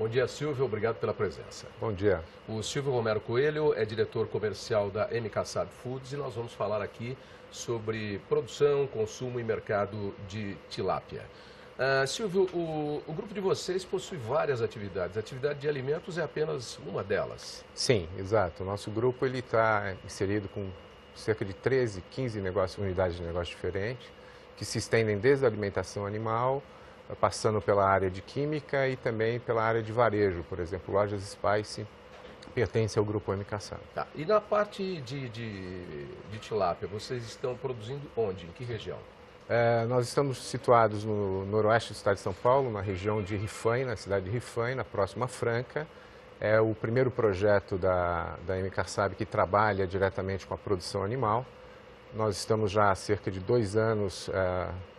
dia, Silvio. Obrigado pela presença. Bom dia. O Silvio Romero Coelho é diretor comercial da MK SAB Foods e nós vamos falar aqui sobre produção, consumo e mercado de tilápia. Silvio, o grupo de vocês possui várias atividades. A atividade de alimentos é apenas uma delas. Sim, exato. O nosso grupo está inserido com cerca de 13, 15 unidades de negócio diferentes, que se estendem desde a alimentação animal, passando pela área de química e também pela área de varejo. Por exemplo, Lojas Spice pertence ao grupo MK SAB. Tá. E na parte de tilápia, vocês estão produzindo onde? Em que região? Nós estamos situados no noroeste do estado de São Paulo, na região de Rifãe, na cidade de Rifãe, na próxima Franca. É o primeiro projeto da MK SAB que trabalha diretamente com a produção animal. Nós estamos já há cerca de 2 anos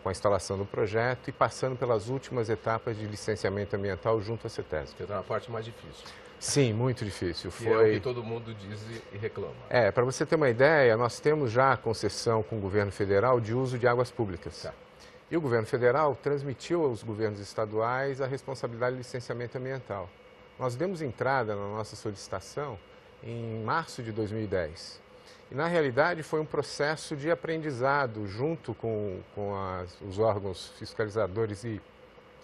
com a instalação do projeto e passando pelas últimas etapas de licenciamento ambiental junto à CETESB. Que é a parte mais difícil. Sim, muito difícil. É o que todo mundo diz e reclama. Para você ter uma ideia, nós temos já a concessão com o governo federal de uso de águas públicas. Tá. E o governo federal transmitiu aos governos estaduais a responsabilidade de licenciamento ambiental. Nós demos entrada na nossa solicitação em março de 2010. E, na realidade, foi um processo de aprendizado junto com os órgãos fiscalizadores e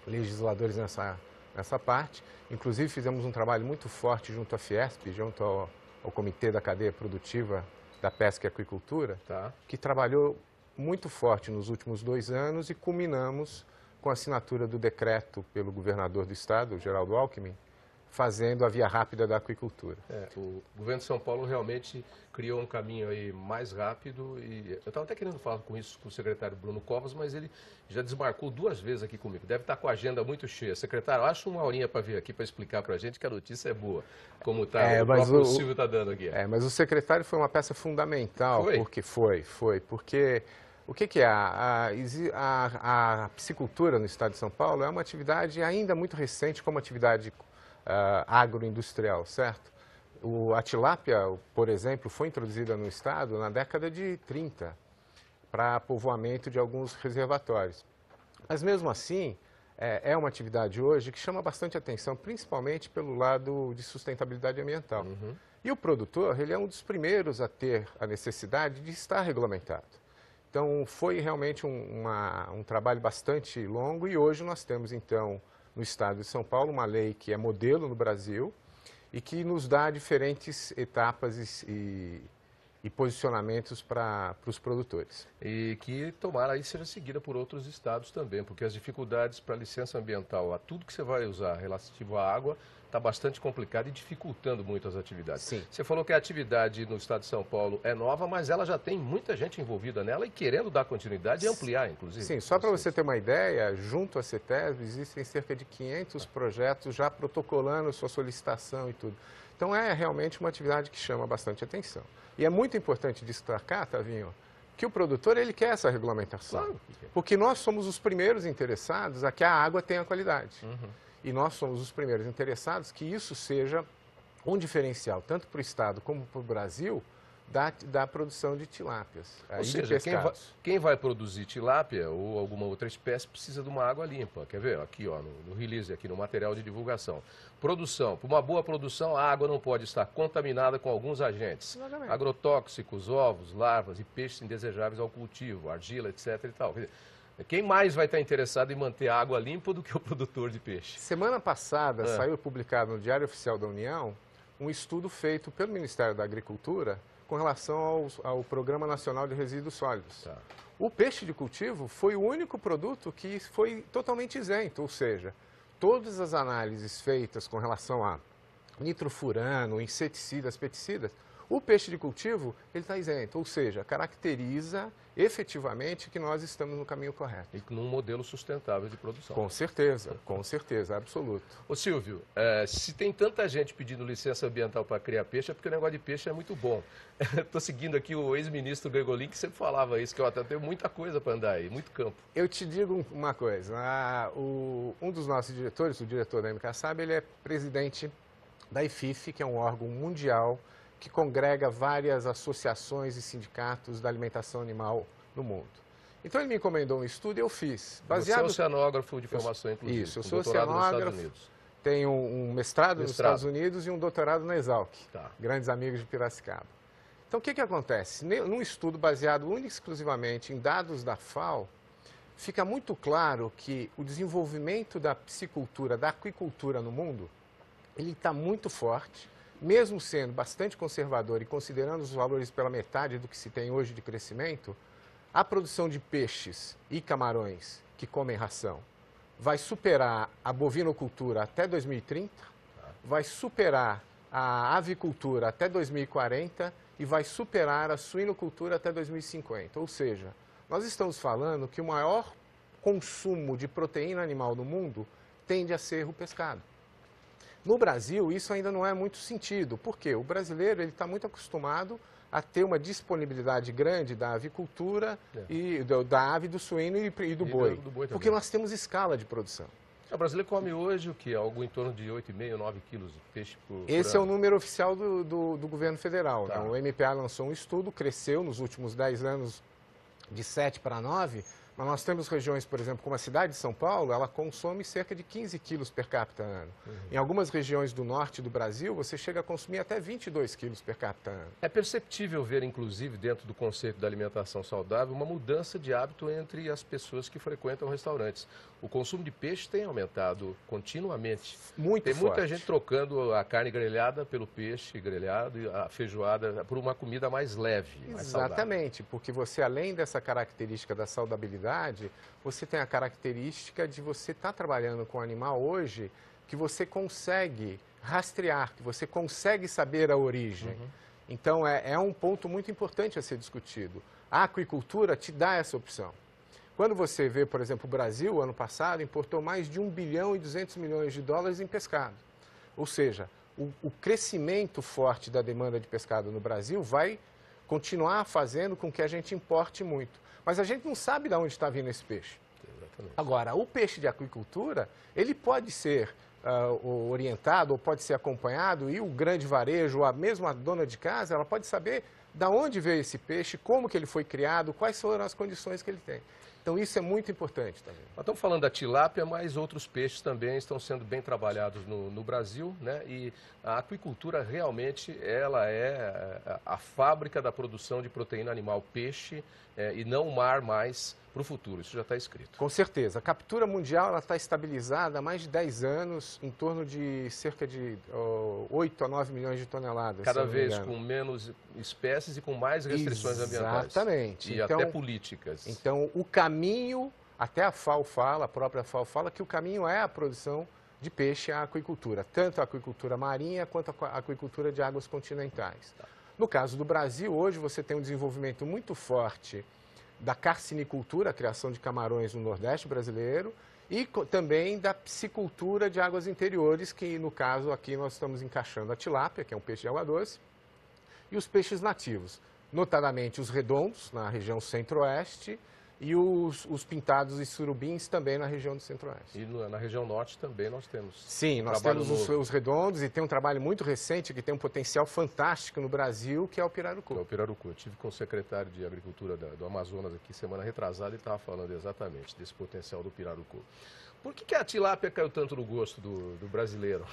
legisladores nessa parte. Inclusive, fizemos um trabalho muito forte junto à Fiesp, junto ao Comitê da Cadeia Produtiva da Pesca e Aquicultura, Tá. que trabalhou muito forte nos últimos 2 anos e culminamos com a assinatura do decreto pelo governador do estado, Geraldo Alckmin, fazendo a via rápida da aquicultura. O governo de São Paulo realmente criou um caminho aí mais rápido e eu estava até querendo falar com isso com o secretário Bruno Covas, mas ele já desmarcou 2 vezes aqui comigo. Deve estar com a agenda muito cheia. Secretário, acha uma horinha para vir aqui para explicar para a gente que a notícia é boa, como o próprio Silvio está dando aqui. Mas o secretário foi uma peça fundamental, porque porque o que é? A piscicultura no estado de São Paulo é uma atividade ainda muito recente como atividade agroindustrial, certo? A tilápia, por exemplo, foi introduzida no estado na década de 30 para povoamento de alguns reservatórios. Mas mesmo assim, é uma atividade hoje que chama bastante atenção, principalmente pelo lado de sustentabilidade ambiental. Uhum. E o produtor, ele é um dos primeiros a ter a necessidade de estar regulamentado. Então, foi realmente um trabalho bastante longo e hoje nós temos, então, no estado de São Paulo, uma lei que é modelo no Brasil e que nos dá diferentes etapas e posicionamentos para os produtores. E que tomara aí seja seguida por outros estados também, porque as dificuldades para licença ambiental, a tudo que você vai usar relativo à água, está bastante complicado e dificultando muito as atividades. Sim. Você falou que a atividade no estado de São Paulo é nova, mas ela já tem muita gente envolvida nela e querendo dar continuidade e ampliar, inclusive. Sim, só para você ter uma ideia, junto à CETESB existem cerca de 500 projetos já protocolando sua solicitação e tudo. Então é realmente uma atividade que chama bastante atenção. E é muito importante destacar, Tavinho, que o produtor ele quer essa regulamentação. Claro. Porque nós somos os primeiros interessados a que a água tenha qualidade. Uhum. E nós somos os primeiros interessados que isso seja um diferencial, tanto para o estado como para o Brasil, da produção de tilápias. Ou seja, quem vai produzir tilápia ou alguma outra espécie precisa de uma água limpa. Quer ver? Aqui ó, no release, aqui no material de divulgação. Produção. Para uma boa produção, a água não pode estar contaminada com alguns agentes. Exatamente. Agrotóxicos, ovos, larvas e peixes indesejáveis ao cultivo, argila, etc. e tal. Quer dizer, quem mais vai estar interessado em manter a água limpa do que o produtor de peixe? Semana passada saiu publicado no Diário Oficial da União um estudo feito pelo Ministério da Agricultura com relação ao Programa Nacional de Resíduos Sólidos. Tá. O peixe de cultivo foi o único produto que foi totalmente isento, ou seja, todas as análises feitas com relação a nitrofurano, inseticidas, pesticidas, o peixe de cultivo ele está isento, ou seja, caracteriza efetivamente que nós estamos no caminho correto. E num modelo sustentável de produção. Com certeza, absoluto. Ô Silvio, se tem tanta gente pedindo licença ambiental para criar peixe, é porque o negócio de peixe é muito bom. Estou seguindo aqui o ex-ministro Gregolin, que sempre falava isso, que eu até tenho muita coisa para andar aí, muito campo. Eu te digo uma coisa, um dos nossos diretores, o diretor da MK SAB, ele é presidente da IFIF, que é um órgão mundial que congrega várias associações e sindicatos da alimentação animal no mundo. Então ele me encomendou um estudo e eu fiz. Você é oceanógrafo de formação, inclusive. Isso, eu sou doutorado nos Estados oceanógrafo. Unidos. tem um mestrado nos Estados Unidos e um doutorado na Exalc, grandes amigos de Piracicaba. Então, o que acontece? Num estudo baseado única e exclusivamente em dados da FAO, fica muito claro que o desenvolvimento da piscicultura, da aquicultura no mundo, ele está muito forte, mesmo sendo bastante conservador e considerando os valores pela metade do que se tem hoje de crescimento, a produção de peixes e camarões que comem ração vai superar a bovinocultura até 2030, vai superar a avicultura até 2040 e vai superar a suinocultura até 2050. Ou seja, nós estamos falando que o maior consumo de proteína animal no mundo tende a ser o pescado. No Brasil, isso ainda não é muito sentido. Por quê? O brasileiro está muito acostumado a ter uma disponibilidade grande da avicultura, e da ave, do suíno e do boi. Porque nós temos escala de produção. O brasileiro come hoje o quê? Algo em torno de 8,5, 9 quilos de peixe por Esse é ano. o número oficial do governo federal. Então, o MPA lançou um estudo, cresceu nos últimos 10 anos de 7 para 9, mas nós temos regiões, por exemplo, como a cidade de São Paulo, ela consome cerca de 15 quilos per capita ano. Em algumas regiões do norte do Brasil, você chega a consumir até 22 quilos per capita ano. É perceptível ver, inclusive, dentro do conceito da alimentação saudável, uma mudança de hábito entre as pessoas que frequentam restaurantes. O consumo de peixe tem aumentado continuamente. Tem muita gente trocando a carne grelhada pelo peixe grelhado e a feijoada por uma comida mais leve, mais saudável. Exatamente, porque você, além dessa característica da saudabilidade, você tem a característica de você estar trabalhando com o animal hoje que você consegue rastrear, que você consegue saber a origem. Então, é um ponto muito importante a ser discutido. A aquicultura te dá essa opção. Quando você vê, por exemplo, o Brasil, ano passado, importou mais de 1 bilhão e 200 milhões de dólares em pescado. Ou seja, o crescimento forte da demanda de pescado no Brasil vai continuar fazendo com que a gente importe muito. Mas a gente não sabe de onde está vindo esse peixe. Exatamente. Agora, o peixe de aquicultura, ele pode ser orientado ou pode ser acompanhado e o grande varejo, ou a mesma dona de casa, ela pode saber de onde veio esse peixe, como que ele foi criado, quais foram as condições que ele tem. Então, isso é muito importante também. Nós estamos falando da tilápia, mas outros peixes também estão sendo bem trabalhados no Brasil, né? E a aquicultura realmente ela é a fábrica da produção de proteína animal peixe e não o mar mais para o futuro. Isso já está escrito. Com certeza. A captura mundial está estabilizada há mais de 10 anos, em torno de cerca de 8 a 9 milhões de toneladas. Cada vez com menos espécies e com mais restrições ambientais. Exatamente. E até políticas. Então, o caminho, até a FAO fala, a própria FAO fala que o caminho é a produção de peixe à aquicultura, tanto a aquicultura marinha quanto a aquicultura de águas continentais. No caso do Brasil, hoje você tem um desenvolvimento muito forte da carcinicultura, a criação de camarões no Nordeste brasileiro, e também da piscicultura de águas interiores, que no caso aqui nós estamos encaixando a tilápia, que é um peixe de água doce, e os peixes nativos, notadamente os redondos, na região centro-oeste, e os pintados e surubins também na região do centro-oeste. E na região norte também nós temos. Sim, nós temos os redondos e tem um trabalho muito recente que tem um potencial fantástico no Brasil, que é o pirarucu. É o pirarucu. Eu estive com o secretário de Agricultura do Amazonas aqui semana retrasada e estava falando exatamente desse potencial do pirarucu. Por que a tilápia caiu tanto no gosto do brasileiro?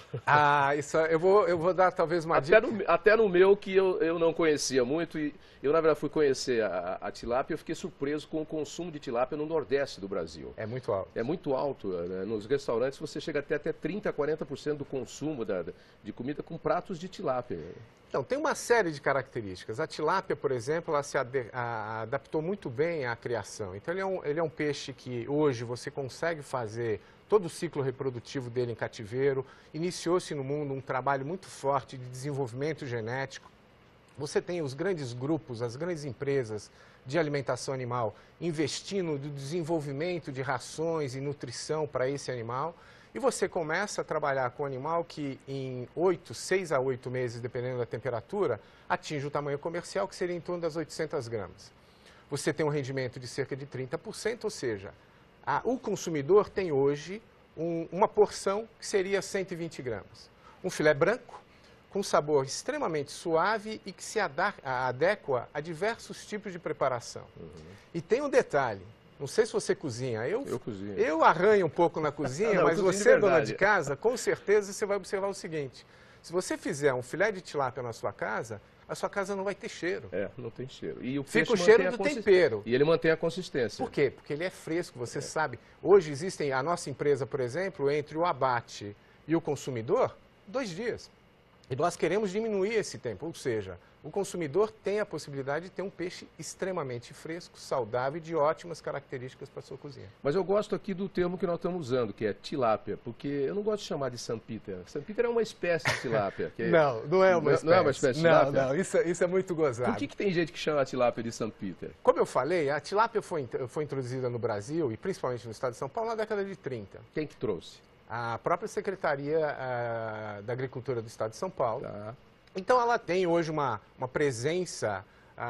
Isso eu vou dar talvez uma dica. Até no meu, que eu não conhecia muito, e eu na verdade fui conhecer a tilápia, eu fiquei surpreso com o consumo de tilápia no Nordeste do Brasil. É muito alto. É muito alto. Né? Nos restaurantes você chega até 30%, 40% do consumo de comida com pratos de tilápia. Então, tem uma série de características. A tilápia, por exemplo, ela se adaptou muito bem à criação. Então, ele é um peixe que hoje você consegue fazer todo o ciclo reprodutivo dele em cativeiro. Iniciou-se no mundo um trabalho muito forte de desenvolvimento genético. Você tem os grandes grupos, as grandes empresas de alimentação animal investindo no desenvolvimento de rações e nutrição para esse animal. E você começa a trabalhar com um animal que em 6 a 8 meses, dependendo da temperatura, atinge o tamanho comercial, que seria em torno das 800 gramas. Você tem um rendimento de cerca de 30%, ou seja, o consumidor tem hoje uma porção que seria 120 gramas. Um filé branco, com sabor extremamente suave e que se adequa a diversos tipos de preparação. E tem um detalhe, Não sei se você cozinha. Eu cozinho. Eu arranho um pouco na cozinha, não, mas você, dona de casa, com certeza você vai observar o seguinte. Se você fizer um filé de tilápia na sua casa, a sua casa não vai ter cheiro. Não tem cheiro. E o Fica o cheiro do tempero. E ele mantém a consistência. Por quê? Porque ele é fresco, você sabe. Hoje existem, a nossa empresa, por exemplo, entre o abate e o consumidor, 2 dias. E nós queremos diminuir esse tempo, ou seja, o consumidor tem a possibilidade de ter um peixe extremamente fresco, saudável e de ótimas características para a sua cozinha. Mas eu gosto aqui do termo que nós estamos usando, que é tilápia, porque eu não gosto de chamar de Sanpíter. Sanpíter é uma espécie de tilápia. Não é uma espécie. Não é uma espécie de tilápia? Não, isso é muito gozado. Por que tem gente que chama a tilápia de Sanpíter? Como eu falei, a tilápia foi introduzida no Brasil, e principalmente no estado de São Paulo, na década de 30. Quem que trouxe? A própria Secretaria da Agricultura do Estado de São Paulo. Tá. Então, ela tem hoje uma presença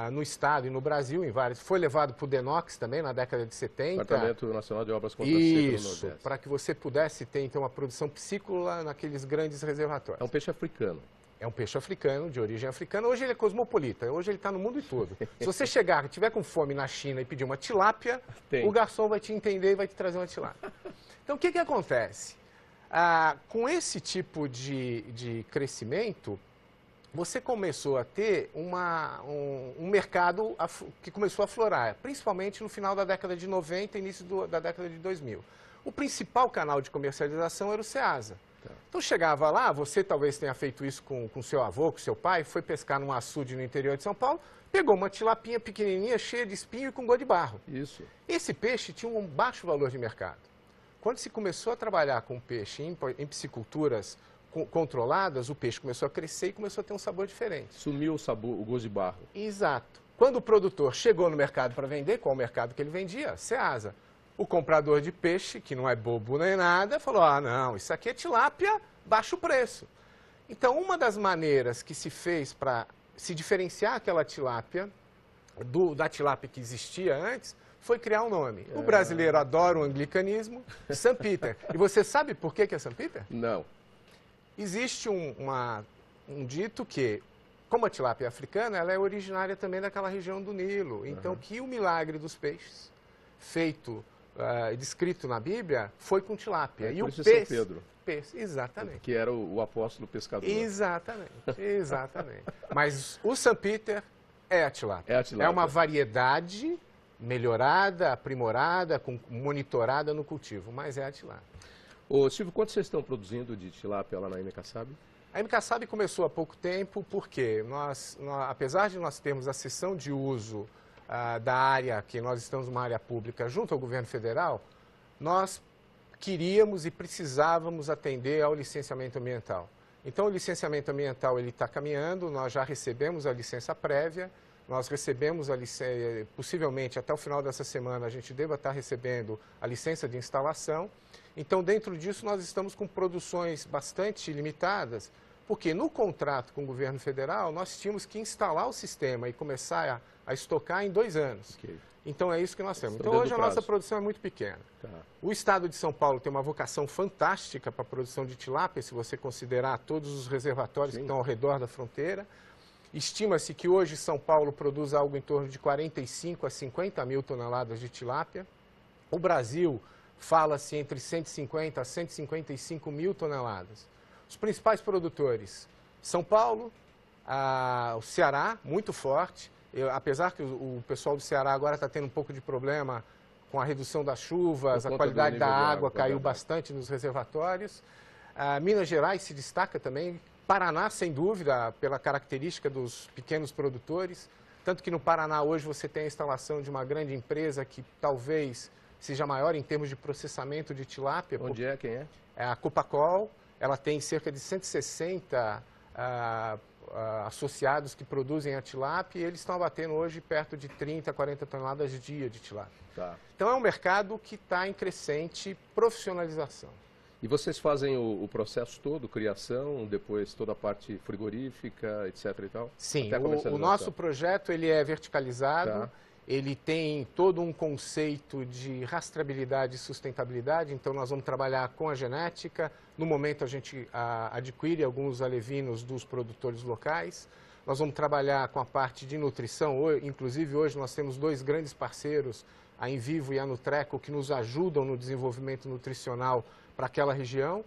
no Estado e no Brasil, em vários. Foi levado para o DENOX também, na década de 70. Departamento Nacional de Obras contra a Seca no Isso, Nordeste. para que você pudesse ter, então, uma produção piscícola naqueles grandes reservatórios. É um peixe africano. É um peixe africano, de origem africana. Hoje ele é cosmopolita, hoje ele está no mundo todo. Se você chegar, tiver com fome na China e pedir uma tilápia, o garçom vai te entender e vai te trazer uma tilápia. Então, o que acontece? Com esse tipo de crescimento, você começou a ter um mercado que começou a aflorar, principalmente no final da década de 90 e início da década de 2000. O principal canal de comercialização era o Ceasa. Então chegava lá, você talvez tenha feito isso com seu avô, com seu pai, foi pescar num açude no interior de São Paulo, pegou uma tilapinha pequenininha, cheia de espinho e com gosto de barro. Isso. Esse peixe tinha um baixo valor de mercado. Quando se começou a trabalhar com peixe em pisciculturas controladas, o peixe começou a crescer e começou a ter um sabor diferente. Sumiu o sabor, o gosto de barro. Exato. Quando o produtor chegou no mercado para vender, qual o mercado que ele vendia? Ceasa. O comprador de peixe, que não é bobo nem nada, falou, não, isso aqui é tilápia, baixo preço. Então, uma das maneiras que se fez para se diferenciar aquela tilápia da tilápia que existia antes, foi criar um nome. O brasileiro adora o anglicanismo, Sanpíter. E você sabe por que é Sanpíter? Não. Existe um dito que, como a tilápia é africana, ela é originária também daquela região do Nilo. Então, que o milagre dos peixes, feito, descrito na Bíblia, foi com tilápia. E por o isso peixe, São Pedro. Exatamente. Que era o apóstolo pescador. Exatamente. Mas o Sanpíter é a tilápia. É a tilápia. É uma variedade melhorada, aprimorada, monitorada no cultivo, mas é a tilápia. Ô, Silvio, quanto vocês estão produzindo de tilápia lá na MKSAB? A MKSAB começou há pouco tempo porque apesar de nós termos a cessão de uso da área, que nós estamos numa área pública junto ao governo federal, nós queríamos e precisávamos atender ao licenciamento ambiental. Então, o licenciamento ambiental ele está caminhando, nós já recebemos a licença prévia, nós recebemos a licença, possivelmente até o final dessa semana a gente deva estar recebendo a licença de instalação. Então, dentro disso, nós estamos com produções bastante limitadas, porque no contrato com o governo federal, nós tínhamos que instalar o sistema e começar a estocar em 2 anos. Okay. Então, é isso que nós temos. Então, hoje a nossa produção é muito pequena. Tá. O estado de São Paulo tem uma vocação fantástica para a produção de tilápia, se você considerar todos os reservatórios que estão ao redor da fronteira. Estima-se que hoje São Paulo produz algo em torno de 45 a 50 mil toneladas de tilápia. O Brasil fala-se entre 150 a 155 mil toneladas. Os principais produtores, São Paulo, o Ceará, muito forte. Apesar que o pessoal do Ceará agora está tendo um pouco de problema com a redução das chuvas, a qualidade da água caiu bastante nos reservatórios. Minas Gerais se destaca também. Paraná, sem dúvida, pela característica dos pequenos produtores. Tanto que no Paraná hoje você tem a instalação de uma grande empresa que talvez seja maior em termos de processamento de tilápia. Onde é? Quem é? É a Copacol. Ela tem cerca de 160 associados que produzem a tilápia e eles estão abatendo hoje perto de 30, 40 toneladas dia de tilápia. Tá. Então é um mercado que está em crescente profissionalização. E vocês fazem o processo todo, criação, depois toda a parte frigorífica, etc. e tal? Sim, o nosso projeto ele é verticalizado, tá. Ele tem todo um conceito de rastreabilidade e sustentabilidade, então nós vamos trabalhar com a genética. No momento a gente adquire alguns alevinos dos produtores locais. Nós vamos trabalhar com a parte de nutrição, inclusive hoje nós temos 2 grandes parceiros, a Envivo e a Nutreco, que nos ajudam no desenvolvimento nutricional para aquela região.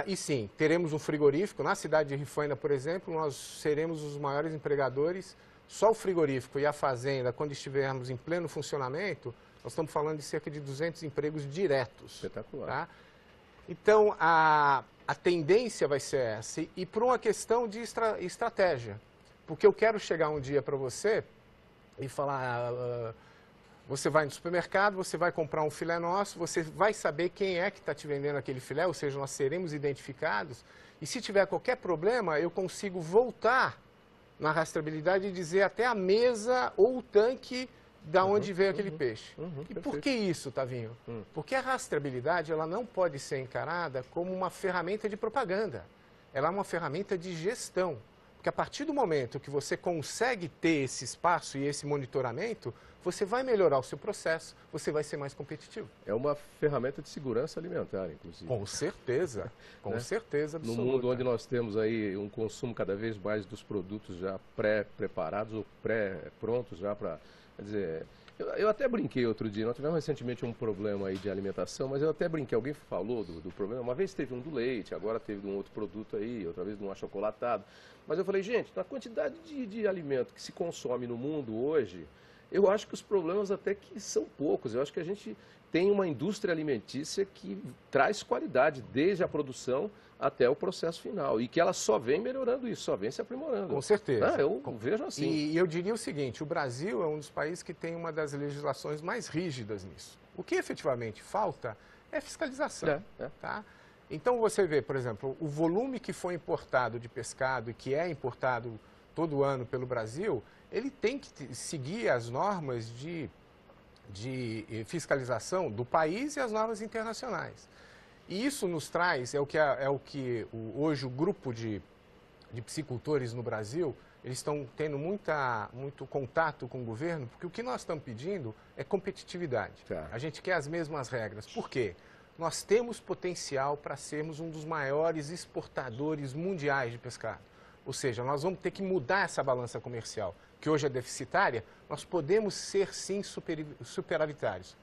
E sim, teremos um frigorífico. Na cidade de Rifaina, por exemplo, nós seremos os maiores empregadores. Só o frigorífico e a fazenda, quando estivermos em pleno funcionamento, nós estamos falando de cerca de 200 empregos diretos. Espetacular. Tá? Então, a tendência vai ser essa. E por uma questão de estratégia. Porque eu quero chegar um dia para você e falar... Você vai no supermercado, você vai comprar um filé nosso, você vai saber quem é que está te vendendo aquele filé, ou seja, nós seremos identificados. E se tiver qualquer problema, eu consigo voltar na rastreabilidade e dizer até a mesa ou o tanque da onde veio aquele peixe. E por que isso, Tavinho? Porque a rastreabilidade ela não pode ser encarada como uma ferramenta de propaganda. Ela é uma ferramenta de gestão. Porque a partir do momento que você consegue ter esse espaço e esse monitoramento, você vai melhorar o seu processo, você vai ser mais competitivo. É uma ferramenta de segurança alimentar, inclusive. Com certeza, com certeza absoluta. No mundo onde nós temos aí um consumo cada vez mais dos produtos já pré-preparados ou pré-prontos já para... Quer dizer, eu até brinquei outro dia, nós tivemos recentemente um problema aí de alimentação, mas eu até brinquei, alguém falou do problema, uma vez teve um do leite, agora teve de um outro produto aí, outra vez de um achocolatado. Mas eu falei, gente, na quantidade de alimento que se consome no mundo hoje, eu acho que os problemas até que são poucos. Eu acho que a gente tem uma indústria alimentícia que traz qualidade desde a produção até o processo final. E que ela só vem melhorando isso, só vem se aprimorando. Com certeza. Eu vejo assim. E eu diria o seguinte, o Brasil é um dos países que tem uma das legislações mais rígidas nisso. O que efetivamente falta é fiscalização. Tá? Então você vê, por exemplo, o volume que foi importado de pescado e que é importado todo ano pelo Brasil, ele tem que seguir as normas de fiscalização do país e as normas internacionais. E isso nos traz, hoje o grupo de piscicultores no Brasil, eles estão tendo muito contato com o governo, porque o que nós estamos pedindo é competitividade. Tá. A gente quer as mesmas regras. Por quê? Nós temos potencial para sermos um dos maiores exportadores mundiais de pescado. Ou seja, nós vamos ter que mudar essa balança comercial, que hoje é deficitária, nós podemos ser, sim, superavitários.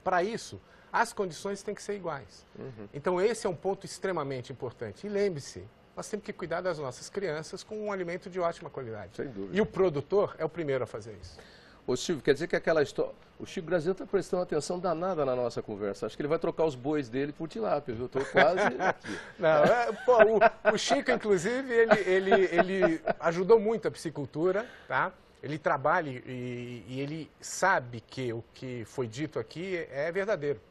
Para isso, as condições têm que ser iguais. Então, esse é um ponto extremamente importante. E lembre-se, nós temos que cuidar das nossas crianças com um alimento de ótima qualidade. Sem dúvida. E o produtor é o primeiro a fazer isso. Ô Silvio, quer dizer que aquela história... O Chico Brasil está prestando atenção danada na nossa conversa. Acho que ele vai trocar os bois dele por tilápia, viu? Estou quase aqui. Não, o Chico, inclusive, ele ajudou muito a piscicultura, tá? Ele trabalha e ele sabe que o que foi dito aqui é verdadeiro.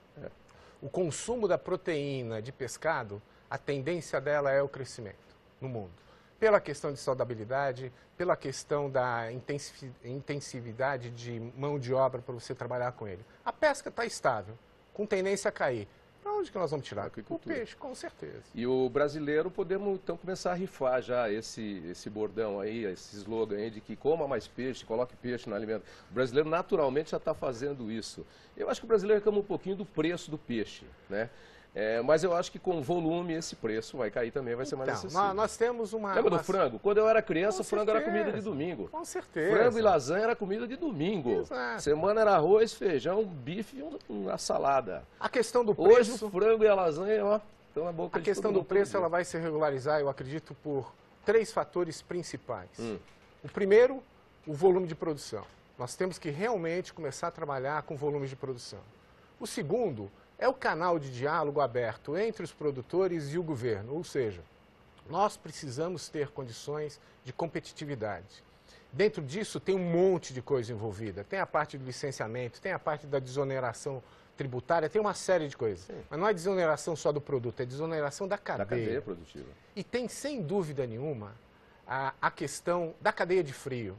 O consumo da proteína de pescado, a tendência dela é o crescimento no mundo. Pela questão de saudabilidade, pela questão da intensividade de mão de obra para você trabalhar com ele. A pesca está estável, com tendência a cair. Para onde que nós vamos tirar? O peixe, com certeza. E o brasileiro, podemos então começar a rifar já esse bordão aí, esse slogan aí de que coma mais peixe, coloque peixe no alimento. O brasileiro naturalmente já está fazendo isso. Eu acho que o brasileiro reclama um pouquinho do preço do peixe, né? Mas eu acho que com volume esse preço vai cair também, vai ser mais acessível. Nós temos uma... Lembra do frango? Quando eu era criança, frango era comida de domingo. Com certeza. Frango e lasanha era comida de domingo. Exato. Semana era arroz, feijão, bife e uma salada. A questão do preço... Hoje o frango e a lasanha, ó, estão na boca de todo mundo. A questão do preço ela vai se regularizar, eu acredito, por 3 fatores principais. O primeiro, o volume de produção. Nós temos que realmente começar a trabalhar com volumes de produção. O segundo é o canal de diálogo aberto entre os produtores e o governo, ou seja, nós precisamos ter condições de competitividade. Dentro disso tem um monte de coisa envolvida, tem a parte do licenciamento, tem a parte da desoneração tributária, tem uma série de coisas. Sim. Mas não é desoneração só do produto, é desoneração da cadeia. Da cadeia produtiva. E tem, sem dúvida nenhuma, a questão da cadeia de frio,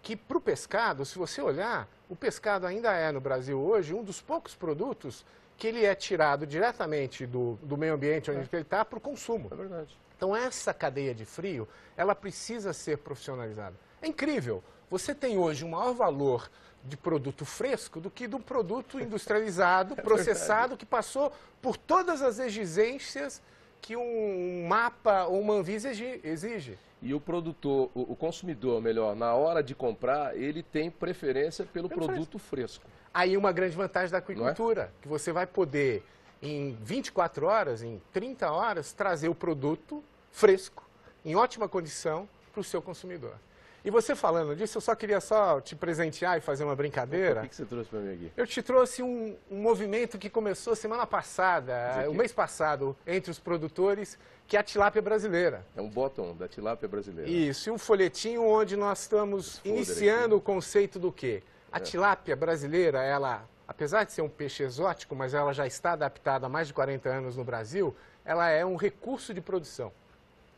que para o pescado, se você olhar, o pescado ainda é no Brasil hoje um dos poucos produtos que ele é tirado diretamente do meio ambiente onde ele está para o consumo. É verdade. Então essa cadeia de frio, ela precisa ser profissionalizada. É incrível, você tem hoje um maior valor de produto fresco do que de um produto industrializado, processado, que passou por todas as exigências que um mapa ou uma Anvisa exige. E o produtor, o consumidor, melhor, na hora de comprar, ele tem preferência pelo produto fresco. Aí uma grande vantagem da aquicultura, que você vai poder, em 24 horas, em 30 horas, trazer o produto fresco, em ótima condição, para o seu consumidor. E você falando disso, eu só queria te presentear e fazer uma brincadeira. O que você trouxe para mim aqui? Eu te trouxe um movimento que começou semana passada, o mês passado, entre os produtores, que é a tilápia brasileira. É um bottom da tilápia brasileira. Isso, e um folhetinho onde nós estamos iniciando o conceito do quê? A tilápia brasileira, ela, apesar de ser um peixe exótico, mas ela já está adaptada há mais de 40 anos no Brasil, ela é um recurso de produção.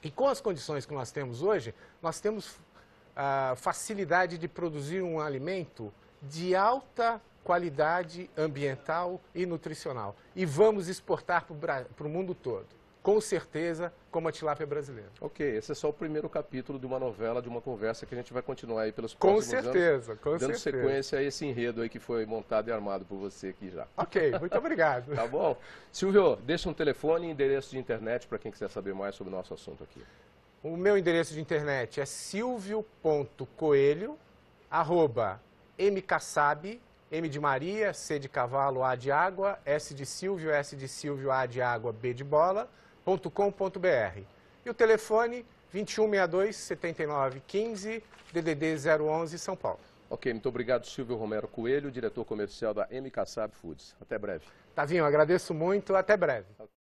E com as condições que nós temos hoje, nós temos a facilidade de produzir um alimento de alta qualidade ambiental e nutricional. E vamos exportar para o mundo todo, com certeza, como a tilápia brasileira. Ok, esse é só o primeiro capítulo de uma novela, de uma conversa que a gente vai continuar aí pelos próximos anos. Dando sequência a esse enredo aí que foi montado e armado por você aqui já. Ok, muito obrigado. Tá bom? Silvio, deixa um telefone e endereço de internet para quem quiser saber mais sobre o nosso assunto aqui. O meu endereço de internet é silvio.coelho@mcassab, M de Maria, C de cavalo, A de água, S de Silvio, A de água, B de bola, .com.br. E o telefone 2162-7915, DDD 011, São Paulo. Ok, muito obrigado, Silvio Romero Coelho, diretor comercial da MKSAB Foods. Até breve. Tavinho, agradeço muito, até breve.